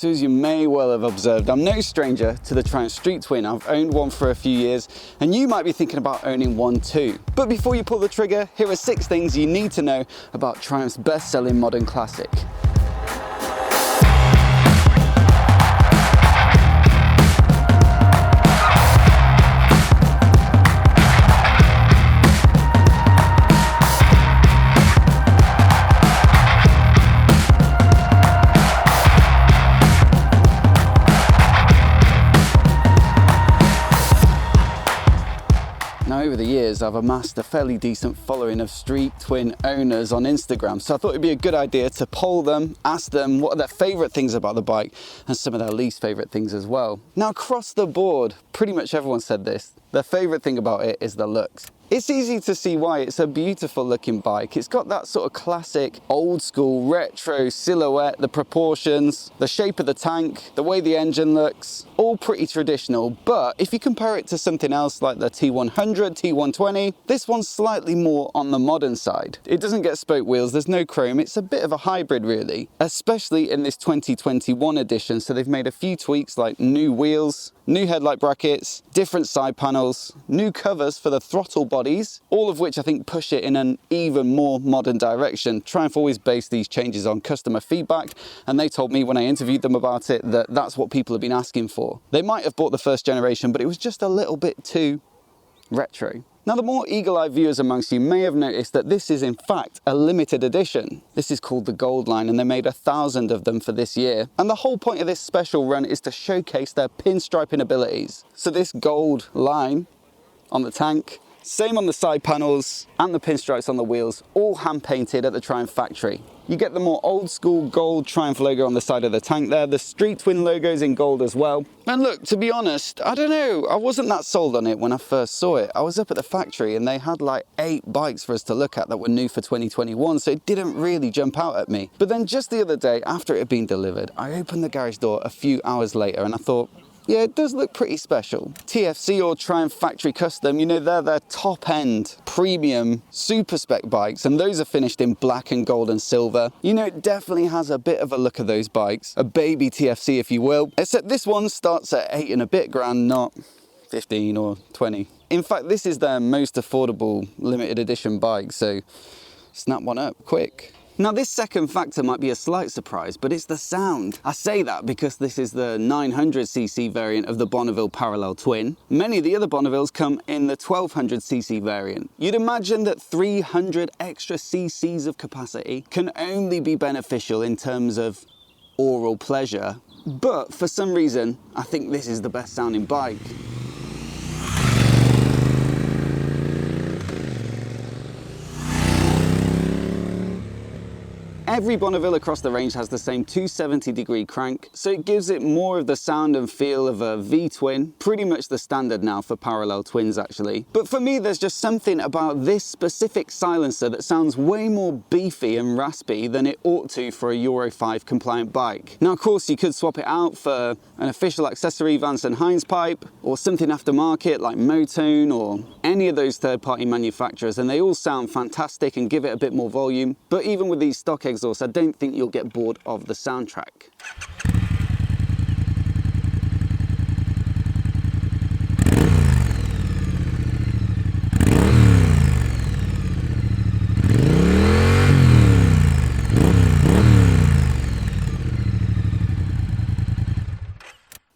So as you may well have observed, I'm no stranger to the Triumph Street Twin. I've owned one for a few years, and you might be thinking about owning one too. But before you pull the trigger, here are 6 things you need to know about Triumph's best-selling modern classic. Now, over the years, I've amassed a fairly decent following of Street Twin owners on Instagram, so I thought it'd be a good idea to poll them, ask them what are their favourite things about the bike and some of their least favourite things as well. Now, across the board, pretty much everyone said this. Their favourite thing about it is the looks. It's easy to see why. It's a beautiful looking bike. It's got that sort of classic old school retro silhouette, the proportions, the shape of the tank, the way the engine looks, all pretty traditional. But if you compare it to something else like the T100, T120, this one's slightly more on the modern side. It doesn't get spoke wheels, there's no chrome. It's a bit of a hybrid really, especially in this 2021 edition. So they've made a few tweaks like new wheels, new headlight brackets, different side panels, new covers for the throttle bodies, all of which I think push it in an even more modern direction. Triumph always base these changes on customer feedback, and they told me when I interviewed them about it that that's what people have been asking for. They might have bought the first generation, but it was just a little bit too retro. Now, the more eagle-eyed viewers amongst you may have noticed that this is in fact a limited edition. This is called the Gold line, and they made 1,000 of them for this year. And the whole point of this special run is to showcase their pinstriping abilities. So this gold line on the tank, same on the side panels and the pinstripes on the wheels, all hand painted at the Triumph factory. You get the more old school gold Triumph logo on the side of the tank there. The Street Twin logo's in gold as well. And look, to be honest, I don't know, I wasn't that sold on it when I first saw it. I was up at the factory and they had like 8 bikes for us to look at that were new for 2021, so it didn't really jump out at me. But then just the other day, after it had been delivered, I opened the garage door a few hours later and I thought, yeah, it does look pretty special. TFC or Triumph Factory Custom, you know, they're their top-end, premium, super spec bikes, and those are finished in black and gold and silver. You know, it definitely has a bit of a look of those bikes, a baby TFC if you will, except this one starts at 8 and a bit grand, not 15 or 20. In fact, this is their most affordable limited edition bike, so snap one up quick. Now, this second factor might be a slight surprise, but it's the sound. I say that because this is the 900cc variant of the Bonneville Parallel Twin. Many of the other Bonnevilles come in the 1200cc variant. You'd imagine that 300 extra cc's of capacity can only be beneficial in terms of oral pleasure, but for some reason, I think this is the best sounding bike. Every Bonneville across the range has the same 270-degree crank, so it gives it more of the sound and feel of a V-twin, pretty much the standard now for parallel twins actually. But for me, there's just something about this specific silencer that sounds way more beefy and raspy than it ought to for a Euro 5 compliant bike. Now, of course, you could swap it out for an official accessory Vance & Hines pipe, or something aftermarket like Motone or any of those third-party manufacturers, and they all sound fantastic and give it a bit more volume. But even with these stock exhausts, I don't think you'll get bored of the soundtrack.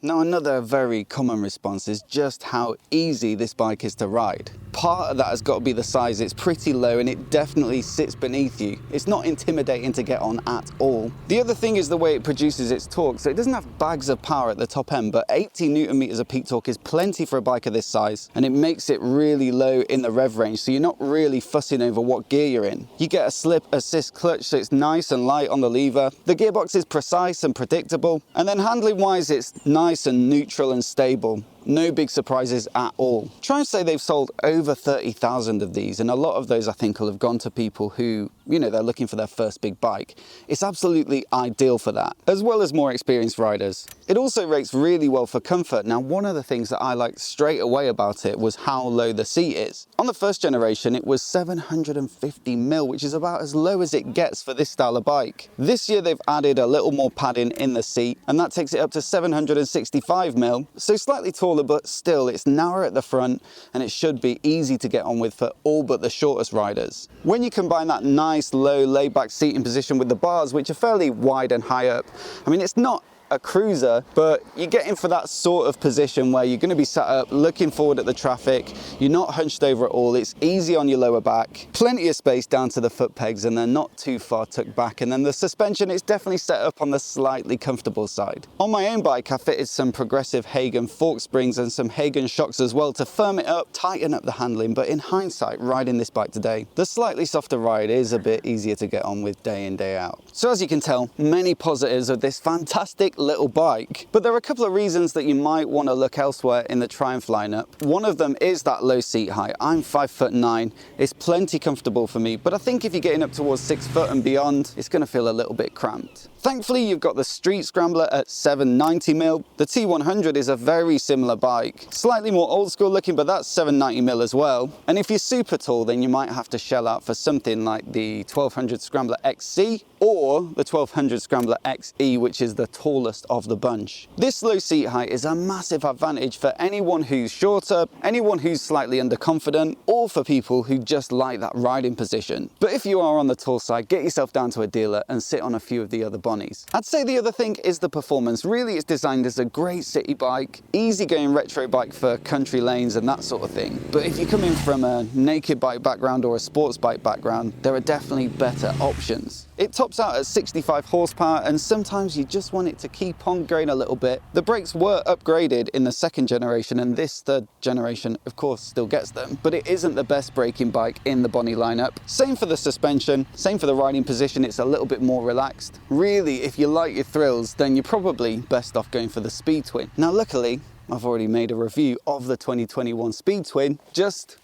Now, another very common response is just how easy this bike is to ride. Part of that has got to be the size. It's pretty low and it definitely sits beneath you. It's not intimidating to get on at all. The other thing is the way it produces its torque. So it doesn't have bags of power at the top end, but 80 Newton meters of peak torque is plenty for a bike of this size, and it makes it really low in the rev range, so you're not really fussing over what gear you're in. You get a slip assist clutch, so it's nice and light on the lever. The gearbox is precise and predictable, and then handling wise, it's nice and neutral and stable. No big surprises at all. Try and say they've sold over 30,000 of these, and a lot of those I think will have gone to people who, you know, they're looking for their first big bike. It's absolutely ideal for that, as well as more experienced riders. It also rates really well for comfort. Now, one of the things that I liked straight away about it was how low the seat is. On the first generation, it was 750mm, which is about as low as it gets for this style of bike. This year, they've added a little more padding in the seat, and that takes it up to 765mm, so slightly taller, but still, it's narrower at the front, and it should be easy to get on with for all but the shortest riders. When you combine that nice, low, laid-back seating position with the bars, which are fairly wide and high up, I mean, it's not a cruiser, but you're getting for that sort of position where you're going to be sat up looking forward at the traffic. You're not hunched over at all. It's easy on your lower back, plenty of space down to the foot pegs, and they're not too far tucked back. And then the suspension is definitely set up on the slightly comfortable side. On my own bike, I fitted some progressive Hagen fork springs and some Hagen shocks as well to firm it up, tighten up the handling. But in hindsight, riding this bike today, the slightly softer ride is a bit easier to get on with day in, day out. So as you can tell, many positives of this fantastic little bike, but there are a couple of reasons that you might want to look elsewhere in the Triumph lineup. One of them is that low seat height. I'm 5'9", it's plenty comfortable for me, but I think if you're getting up towards 6 foot and beyond, it's going to feel a little bit cramped. Thankfully, you've got the Street Scrambler at 790mm. The T100 is a very similar bike. Slightly more old school looking, but that's 790mm as well. And if you're super tall, then you might have to shell out for something like the 1200 Scrambler XC or the 1200 Scrambler XE, which is the tallest of the bunch. This low seat height is a massive advantage for anyone who's shorter, anyone who's slightly underconfident, or for people who just like that riding position. But if you are on the tall side, get yourself down to a dealer and sit on a few of the other bonnies. I'd say the other thing is the performance. Really, it's designed as a great city bike, easy-going retro bike for country lanes and that sort of thing. But if you're coming from a naked bike background or a sports bike background, there are definitely better options. It tops out at 65 horsepower, and sometimes you just want it to keep on going a little bit. The brakes were upgraded in the second generation, and this third generation, of course, still gets them, but it isn't the best braking bike in the Bonnie lineup. Same for the suspension, same for the riding position, it's a little bit more relaxed. Really, if you like your thrills, then you're probably best off going for the Speed Twin. Now, luckily, I've already made a review of the 2021 Speed Twin. Just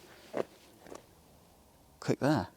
click there.